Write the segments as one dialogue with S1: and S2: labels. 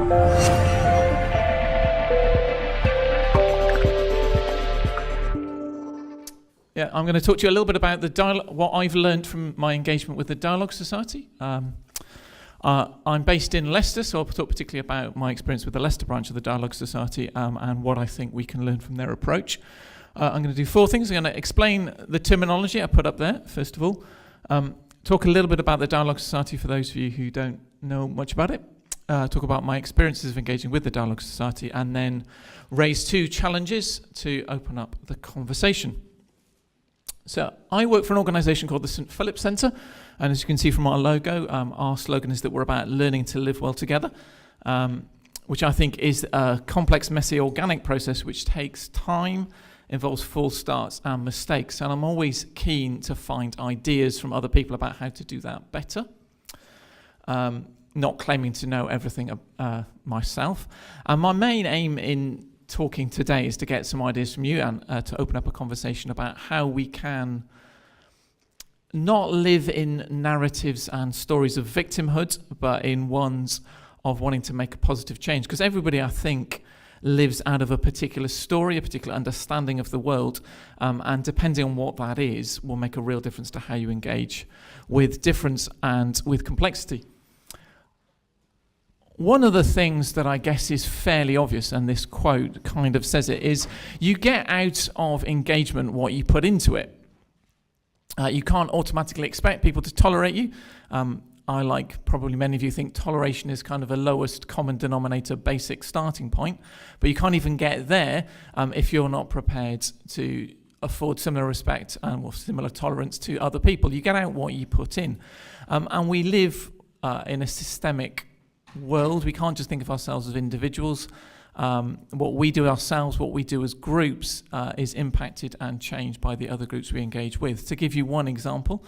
S1: Yeah, I'm going to talk to you a little bit about what I've learned from my engagement with the Dialogue Society. I'm based in Leicester, so I'll talk particularly about my experience with the Leicester branch of the Dialogue Society and what I think we can learn from their approach. I'm going to do four things. I'm going to explain the terminology I put up there, first of all. Talk a little bit about the Dialogue Society for those of you who don't know much about it. Talk about my experiences of engaging with the Dialogue Society, and then raise two challenges to open up the conversation. So I work for an organisation called the St Philip Centre, and as you can see from our logo, our slogan is that we're about learning to live well together, which I think is a complex, messy, organic process which takes time, involves false starts and mistakes, and I'm always keen to find ideas from other people about how to do that better. Not claiming to know everything myself. And my main aim in talking today is to get some ideas from you and to open up a conversation about how we can not live in narratives and stories of victimhood, but in ones of wanting to make a positive change. Because everybody, I think, lives out of a particular story, a particular understanding of the world, and depending on what that is, will make a real difference to how you engage with difference and with complexity. One of the things that I guess is fairly obvious, and this quote kind of says it, is you get out of engagement what you put into it. You can't automatically expect people to tolerate you. I, like probably many of you, think toleration is kind of a lowest common denominator basic starting point, but you can't even get there if you're not prepared to afford similar respect or similar tolerance to other people. You get out what you put in. And we live in a systemic world. We can't just think of ourselves as individuals. What we do ourselves, what we do as groups, is impacted and changed by the other groups we engage with. To give you one example,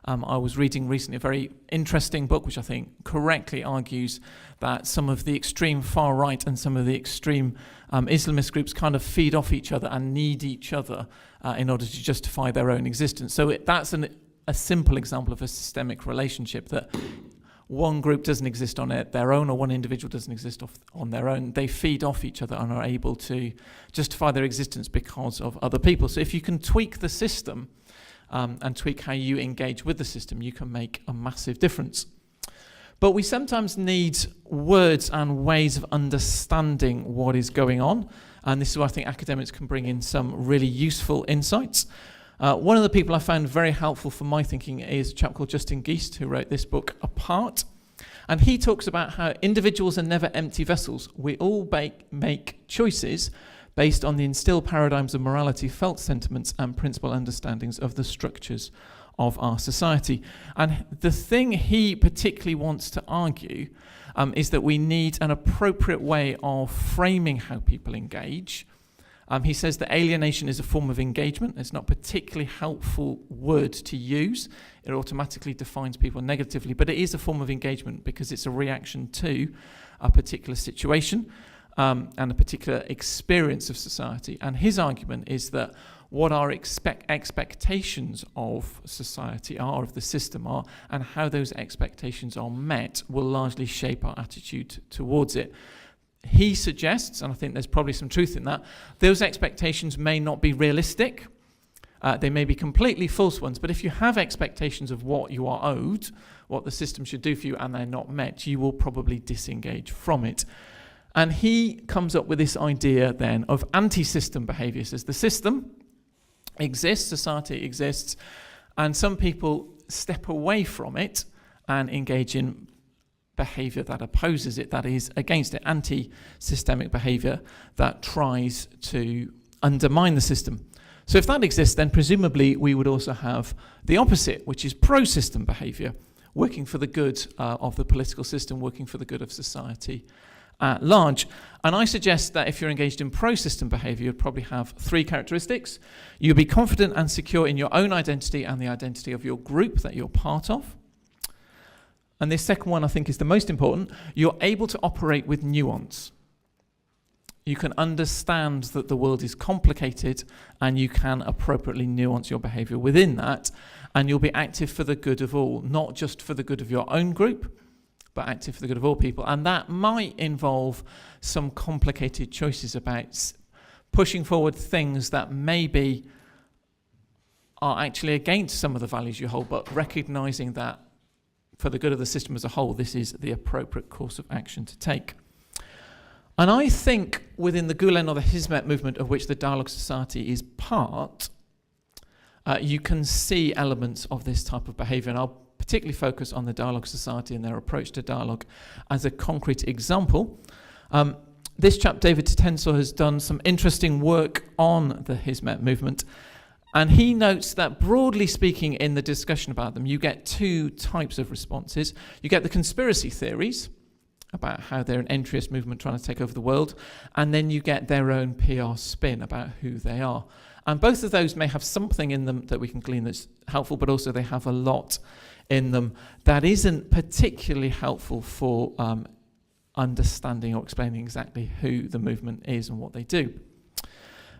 S1: I was reading recently a very interesting book which I think correctly argues that some of the extreme far right and some of the extreme Islamist groups kind of feed off each other and need each other in order to justify their own existence. So that's a simple example of a systemic relationship, that one group doesn't exist on their own, or one individual doesn't exist on their own. They feed off each other and are able to justify their existence because of other people. So if you can tweak the system and tweak how you engage with the system, you can make a massive difference. But we sometimes need words and ways of understanding what is going on, and this is where I think academics can bring in some really useful insights. One of the people I found very helpful for my thinking is a chap called Justin Geist, who wrote this book, Apart. And he talks about how individuals are never empty vessels. We all make choices based on the instilled paradigms of morality, felt sentiments, and principal understandings of the structures of our society. And the thing he particularly wants to argue is that we need an appropriate way of framing how people engage. He says that alienation is a form of engagement. It's not a particularly helpful word to use. It automatically defines people negatively, but it is a form of engagement because it's a reaction to a particular situation and a particular experience of society. And his argument is that what our expectations of society are, of the system are, and how those expectations are met will largely shape our attitude towards it. He suggests, and I think there's probably some truth in that, those expectations may not be realistic. They may be completely false ones, but if you have expectations of what you are owed, what the system should do for you, and they're not met, you will probably disengage from it. And he comes up with this idea then of anti-system behaviour. He says the system exists, society exists, and some people step away from it and engage in behaviour that opposes it, that is against it, anti-systemic behaviour that tries to undermine the system. So if that exists, then presumably we would also have the opposite, which is pro-system behaviour, working for the good of the political system, working for the good of society at large. And I suggest that if you're engaged in pro-system behaviour, you'd probably have three characteristics. You'll be confident and secure in your own identity and the identity of your group that you're part of. And this second one, I think, is the most important. You're able to operate with nuance. You can understand that the world is complicated and you can appropriately nuance your behaviour within that, and you'll be active for the good of all, not just for the good of your own group, but active for the good of all people. And that might involve some complicated choices about pushing forward things that maybe are actually against some of the values you hold, but recognizing that for the good of the system as a whole, this is the appropriate course of action to take. And I think within the Gulen or the Hizmet movement, of which the Dialogue Society is part, you can see elements of this type of behaviour. And I'll particularly focus on the Dialogue Society and their approach to dialogue as a concrete example. This chap, David Tensor, has done some interesting work on the Hizmet movement. And he notes that, broadly speaking, in the discussion about them, you get two types of responses. You get the conspiracy theories about how they're an entryist movement trying to take over the world, and then you get their own PR spin about who they are. And both of those may have something in them that we can glean that's helpful, but also they have a lot in them that isn't particularly helpful for understanding or explaining exactly who the movement is and what they do.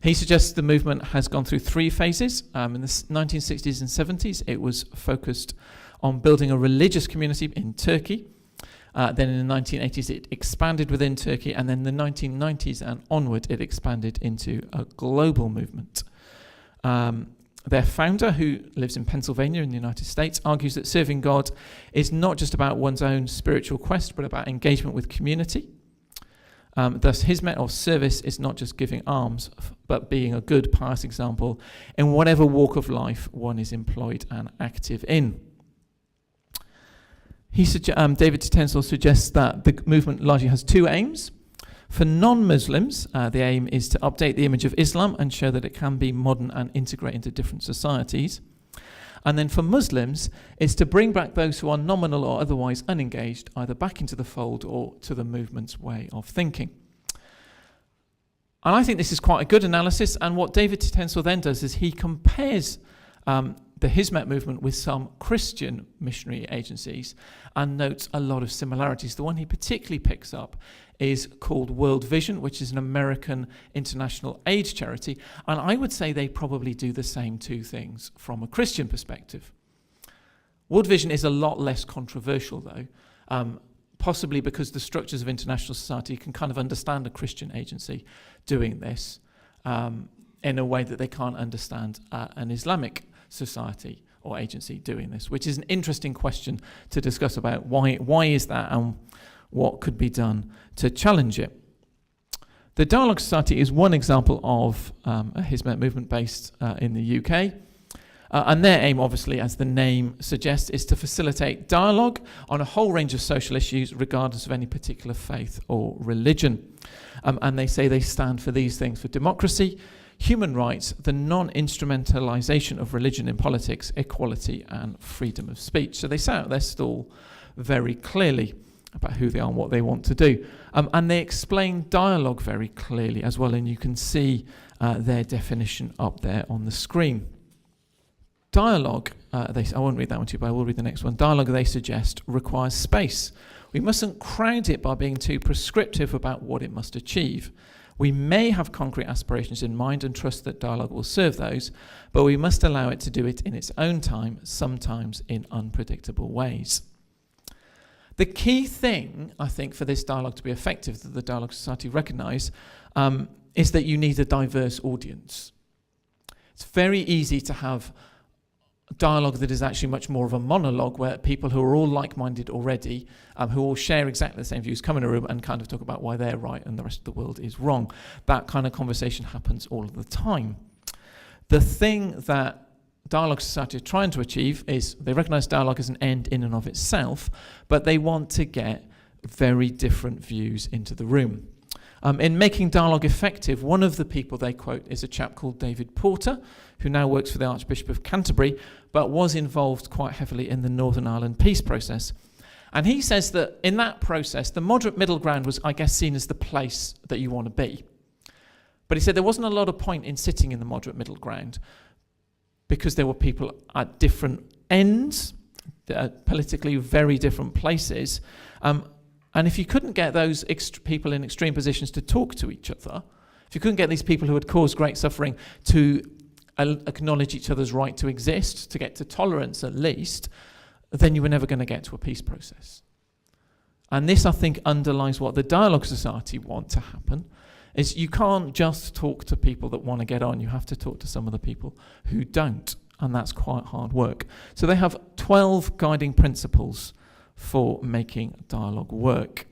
S1: He suggests the movement has gone through three phases. In the 1960s and 70s, it was focused on building a religious community in Turkey. Then in the 1980s, it expanded within Turkey, and then in the 1990s and onward, it expanded into a global movement. Their founder, who lives in Pennsylvania in the United States, argues that serving God is not just about one's own spiritual quest, but about engagement with community. Thus, Hizmet or service is not just giving alms, but being a good, pious example in whatever walk of life one is employed and active in. David Tensor suggests that the movement largely has two aims. For non-Muslims, the aim is to update the image of Islam and show that it can be modern and integrate into different societies. And then for Muslims, it's to bring back those who are nominal or otherwise unengaged, either back into the fold or to the movement's way of thinking. And I think this is quite a good analysis, and what David Tensor then does is he compares the Hizmet movement with some Christian missionary agencies and notes a lot of similarities. The one he particularly picks up is called World Vision, which is an American international aid charity, and I would say they probably do the same two things from a Christian perspective. World Vision is a lot less controversial, though, possibly because the structures of international society can kind of understand a Christian agency doing this in a way that they can't understand an Islamic society or agency doing this, which is an interesting question to discuss about why is that and what could be done to challenge it. The Dialogue Society is one example of a Hizmet movement based in the UK. And their aim, obviously, as the name suggests, is to facilitate dialogue on a whole range of social issues, regardless of any particular faith or religion. And they say they stand for these things: for democracy, human rights, the non-instrumentalization of religion in politics, equality, and freedom of speech. So they set out their stall very clearly about who they are and what they want to do. And they explain dialogue very clearly as well, and you can see their definition up there on the screen. Dialogue, I won't read that one to you, but I will read the next one. Dialogue, they suggest, requires space. We mustn't crowd it by being too prescriptive about what it must achieve. We may have concrete aspirations in mind and trust that dialogue will serve those, but we must allow it to do it in its own time, sometimes in unpredictable ways. The key thing, I think, for this dialogue to be effective, that the Dialogue Society recognise, is that you need a diverse audience. It's very easy to have dialogue that is actually much more of a monologue, where people who are all like-minded already, who all share exactly the same views, come in a room and kind of talk about why they're right and the rest of the world is wrong. That kind of conversation happens all of the time. The thing that Dialogue Society are trying to achieve is they recognise dialogue as an end in and of itself, but they want to get very different views into the room. In making dialogue effective, one of the people they quote is a chap called David Porter, who now works for the Archbishop of Canterbury, but was involved quite heavily in the Northern Ireland peace process. And he says that in that process, the moderate middle ground was, I guess, seen as the place that you want to be. But he said there wasn't a lot of point in sitting in the moderate middle ground because there were people at different ends, politically very different places. And if you couldn't get those people in extreme positions to talk to each other, if you couldn't get these people who had caused great suffering to acknowledge each other's right to exist, to get to tolerance at least, then you were never going to get to a peace process. And this, I think, underlies what the Dialogue Society want to happen, is you can't just talk to people that want to get on. You have to talk to some of the people who don't, and that's quite hard work. So they have 12 guiding principles for making dialogue work.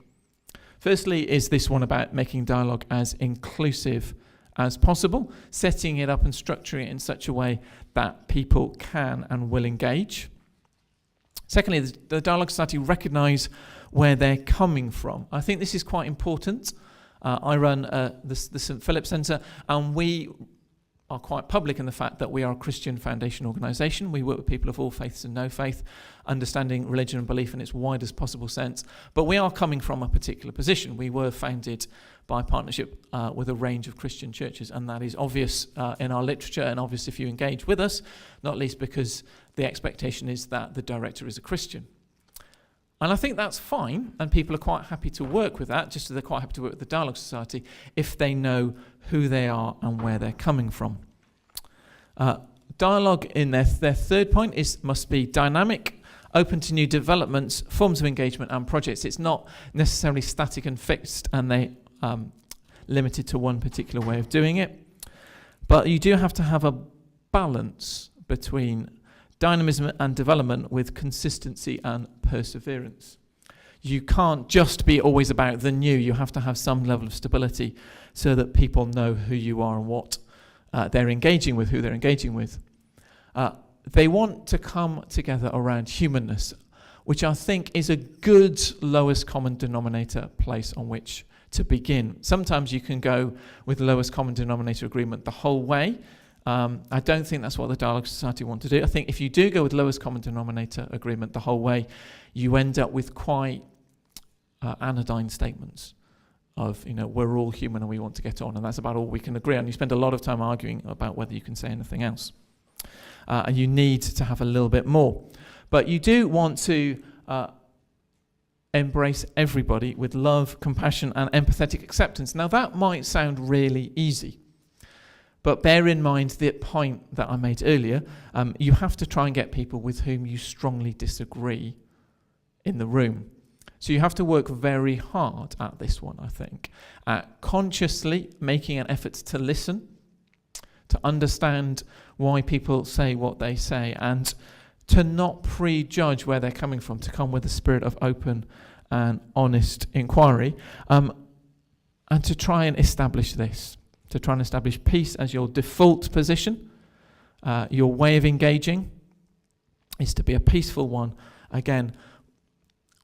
S1: Firstly is this one about making dialogue as inclusive as possible, setting it up and structuring it in such a way that people can and will engage. Secondly, the Dialogue Society recognise where they're coming from. I think this is quite important. I run the St Philip Centre, and we are quite public in the fact that we are a Christian foundation organisation. We work with people of all faiths and no faith, understanding religion and belief in its widest possible sense. But we are coming from a particular position. We were founded by partnership with a range of Christian churches, and that is obvious in our literature and obvious if you engage with us, not least because the expectation is that the director is a Christian. And I think that's fine, and people are quite happy to work with that, just as they're quite happy to work with the Dialogue Society if they know who they are and where they're coming from. Dialogue in their third point must be dynamic, open to new developments, forms of engagement and projects. It's not necessarily static and fixed and they limited to one particular way of doing it. But you do have to have a balance between dynamism and development with consistency and perseverance. You can't just be always about the new. You have to have some level of stability so that people know who you are and what they're engaging with, who they're engaging with. They want to come together around humanness, which I think is a good lowest common denominator place on which to begin. Sometimes you can go with lowest common denominator agreement the whole way. I don't think that's what the Dialogue Society want to do. I think if you do go with lowest common denominator agreement the whole way, you end up with quite anodyne statements of, we're all human and we want to get on, and that's about all we can agree on. You spend a lot of time arguing about whether you can say anything else. And you need to have a little bit more. But you do want to embrace everybody with love, compassion, and empathetic acceptance. Now, that might sound really easy. But bear in mind the point that I made earlier. You have to try and get people with whom you strongly disagree in the room. So you have to work very hard at this one, I think, at consciously making an effort to listen, to understand why people say what they say, and to not prejudge where they're coming from, to come with a spirit of open and honest inquiry, and to try and establish this. To try and establish peace as your default position. Your way of engaging is to be a peaceful one. Again,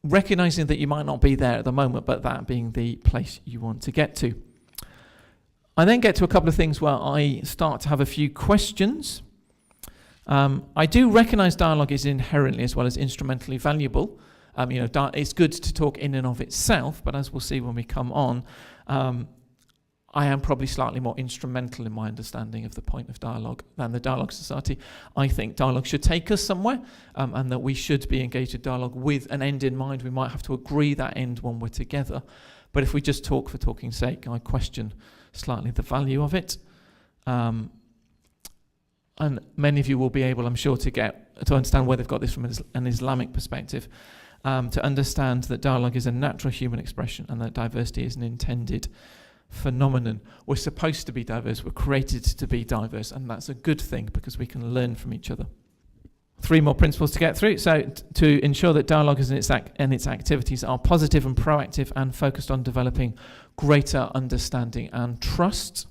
S1: recognizing that you might not be there at the moment, but that being the place you want to get to. I then get to a couple of things where I start to have a few questions. I do recognize dialogue is inherently as well as instrumentally valuable. It's good to talk in and of itself, but as we'll see when we come on, I am probably slightly more instrumental in my understanding of the point of dialogue than the Dialogue Society. I think dialogue should take us somewhere, and that we should be engaged in dialogue with an end in mind. We might have to agree that end when we're together. But if we just talk for talking's sake, I question slightly the value of it. And many of you will be able, I'm sure, to understand where they've got this from an Islamic perspective, to understand that dialogue is a natural human expression and that diversity is an intended phenomenon. We're supposed to be diverse. We're created to be diverse, and that's a good thing because we can learn from each other. 3 more principles to get through. So to ensure that dialogue and its activities are positive and proactive and focused on developing greater understanding and trust.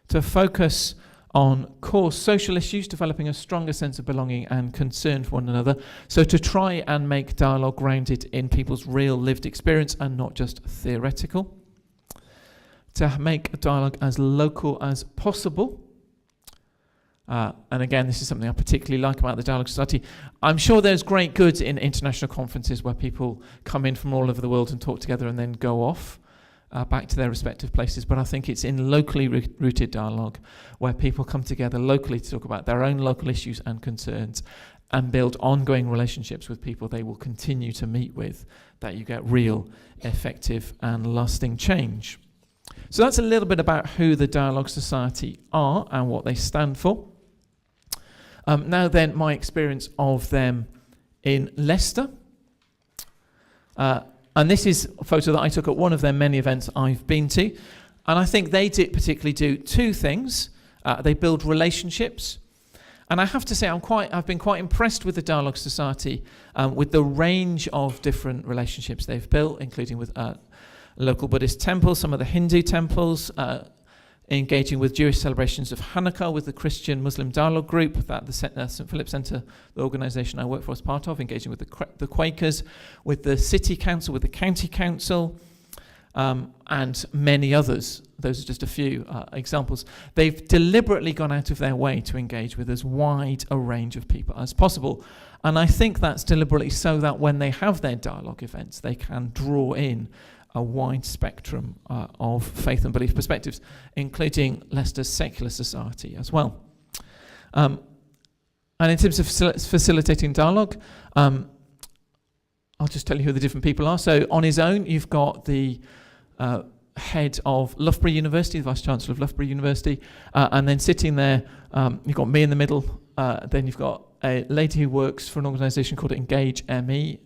S1: To focus on core social issues, developing a stronger sense of belonging and concern for one another. So to try and make dialogue grounded in people's real lived experience and not just theoretical. To make a dialogue as local as possible. And again, this is something I particularly like about the Dialogue Society. I'm sure there's great good in international conferences where people come in from all over the world and talk together and then go off back to their respective places. But I think it's in locally rooted dialogue where people come together locally to talk about their own local issues and concerns and build ongoing relationships with people they will continue to meet with, that you get real, effective and lasting change. So that's a little bit about who the Dialogue Society are and what they stand for. Now then, my experience of them in Leicester. And this is a photo that I took at one of their many events I've been to. And I think they particularly do two things. They build relationships. And I have to say, I've been quite impressed with the Dialogue Society, with the range of different relationships they've built, including with local Buddhist temples, some of the Hindu temples, engaging with Jewish celebrations of Hanukkah, with the Christian Muslim Dialogue Group that the St. Philip Centre, the organisation I work for, is part of, engaging with the Quakers, with the City Council, with the County Council, and many others. Those are just a few examples. They've deliberately gone out of their way to engage with as wide a range of people as possible. And I think that's deliberately so that when they have their dialogue events, they can draw in a wide spectrum of faith and belief perspectives, including Leicester's secular society as well. And in terms of facilitating dialogue, I'll just tell you who the different people are. So on his own, you've got the head of Loughborough University, the Vice-Chancellor of Loughborough University, and then sitting there, you've got me in the middle, then you've got a lady who works for an organisation called Engage ME,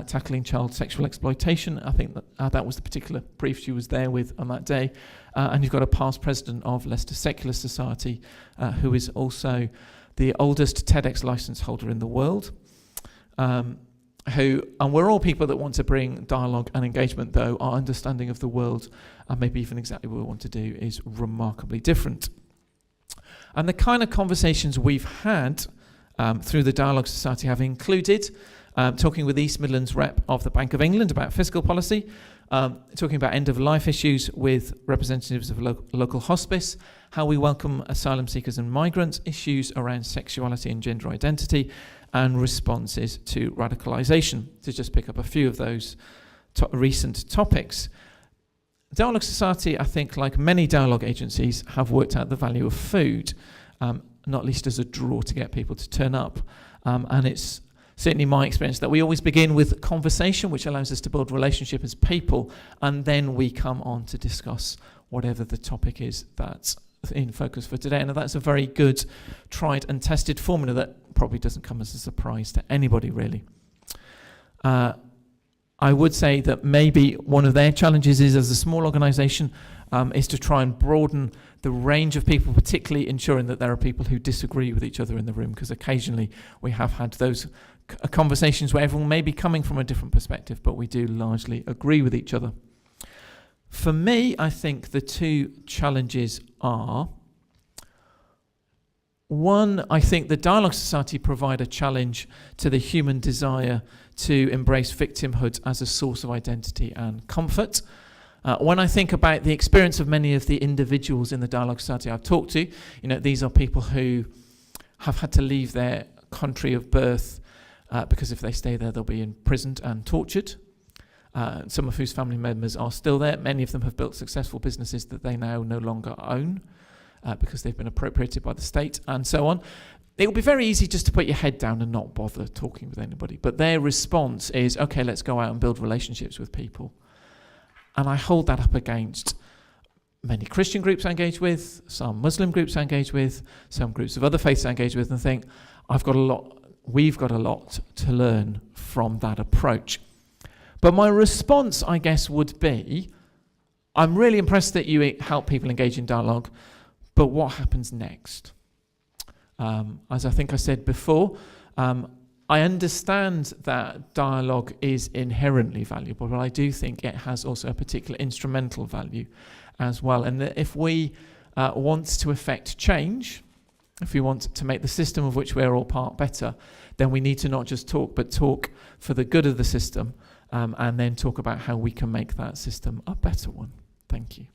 S1: tackling child sexual exploitation. I think that was the particular brief she was there with on that day. And you've got a past president of Leicester Secular Society, who is also the oldest TEDx licence holder in the world. And we're all people that want to bring dialogue and engagement, though our understanding of the world, and maybe even exactly what we want to do, is remarkably different. And the kind of conversations we've had through the Dialogue Society have included talking with East Midlands rep of the Bank of England about fiscal policy, talking about end-of-life issues with representatives of local hospice, how we welcome asylum seekers and migrants, issues around sexuality and gender identity, and responses to radicalisation, to just pick up a few of those recent topics. Dialogue Society, I think, like many dialogue agencies, have worked out the value of food, not least as a draw to get people to turn up. And it's certainly my experience that we always begin with conversation, which allows us to build relationship as people, and then we come on to discuss whatever the topic is that's in focus for today. And that's a very good, tried and tested formula that probably doesn't come as a surprise to anybody, really. I would say that maybe one of their challenges is, as a small organisation, is to try and broaden the range of people, particularly ensuring that there are people who disagree with each other in the room, because occasionally we have had those conversations where everyone may be coming from a different perspective, but we do largely agree with each other. For me, I think the two challenges are, one, I think the Dialogue Society provide a challenge to the human desire to embrace victimhood as a source of identity and comfort. When I think about the experience of many of the individuals in the Dialogue Society I've talked to, these are people who have had to leave their country of birth because if they stay there, they'll be imprisoned and tortured. Some of whose family members are still there. Many of them have built successful businesses that they now no longer own because they've been appropriated by the state and so on. It will be very easy just to put your head down and not bother talking with anybody. But their response is, okay, let's go out and build relationships with people. And I hold that up against many Christian groups I engage with, some Muslim groups I engage with, some groups of other faiths I engage with, and think, we've got a lot to learn from that approach. But my response, I guess, would be, I'm really impressed that you help people engage in dialogue, but what happens next? As I think I said before, I understand that dialogue is inherently valuable, but I do think it has also a particular instrumental value as well. And that if we want to effect change, if we want to make the system of which we're all part better, then we need to not just talk, but talk for the good of the system, and then talk about how we can make that system a better one. Thank you.